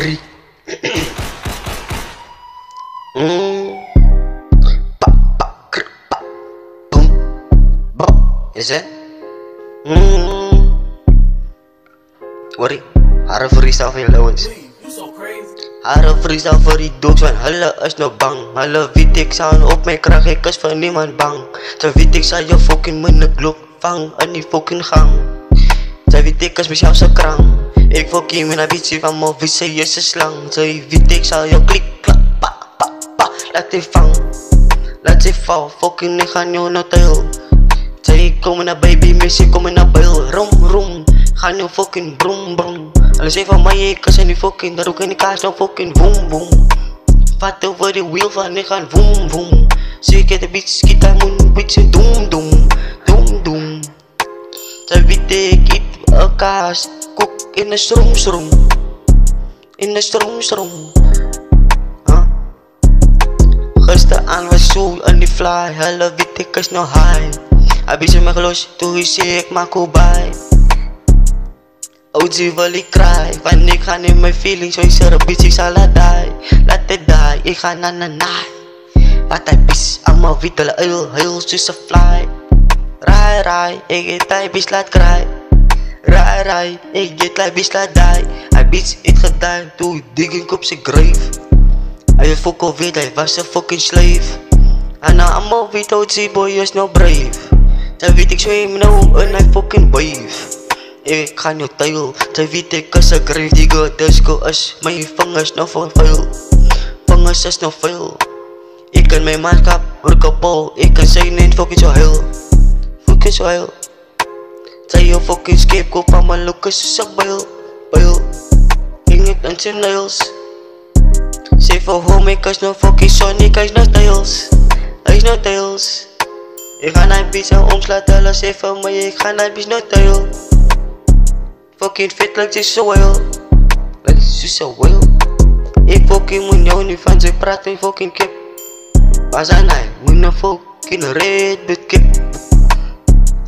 Worry. Boom. Bop. Is it? Worry. Harde freestyle vir julle ouens. Harde freestyle vir die dogs, want hulle is nou bang. Hulle weet ek staan op my krag, ek is vir niemand bang. Sy weet ek sal jou fucking minne glok vang in die fucking gang. Sy weet ek is myself so krang. Ek fucking met 'n bitchie van my wie sy is 'n slang. Sy weet ek sal jou klik klap pa pa pa. Laat jy vang, laat jy val, fucking ek gaan jou nou tel. Sy kom in 'n baby, messie kom in 'n bil. Rum rum, gaan jou fucking brum brum. Hulle sê van my ek is in die fucking, dat ook in die kaas nou fucking boom boom. Vat over die wheel van ek gaan boom boom. Sê ek het 'n bitch skiet aan moet bitch doom doom doom doom. Sy weet ek eet 'n kaas kook in 'n stroom stroom. In 'n stroom stroom. Gisteraan was so in die fly, hulle weet ek is nou high. Heb je me gelost, toen je zei ik maak hoe bij. OG wil ik cry, want ik ga in mijn feelings. Zo is er een bitch, ik zal het die. Laat het die, ik ga naar de night. Wat hij bitch, allemaal wittelen, heel tussen fly. Rai, ik get die bitch laat cry. Rai, ik get die bitch laat die. Hij bitch, ik gedaan, toen ik digging op zijn grave. Hij fuck alweer, hij was een fucking slave. En nou allemaal weet, OG boy is no brave. Sy weet ek swem nou in my fucking wave. Ek gaan jou tuil, sy weet ek is 'n grave digger. Disco is my vingers nou van vuil. Vingers is nou vuil. Ek in my maskap, work op bol. Ek kan sy net fucking so huil. Fucking so huil. Sy jou fucking scapegoat van my look is so buil. Hing ek in sy nails. Sê vir hom ek is nou fucking Sonic, hy is nou tails. Hy is nou tails. Ik ga naar bitch en omslaat, hulle sê vir my ek ga naar bitch nou tail. Fucking fit like jy so well. Like jy so well. Ek fucking moet jou nie van sy praat en fucking kip. Was aan hy, moet nou fucking red bit kip.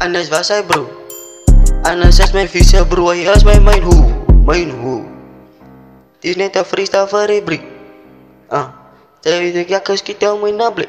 Anders was hy bro. Anders is my vieze bro, hy is my mine hoe. Het is net een freestyle vir die brie. Sy weet ek skiet jou my nablik.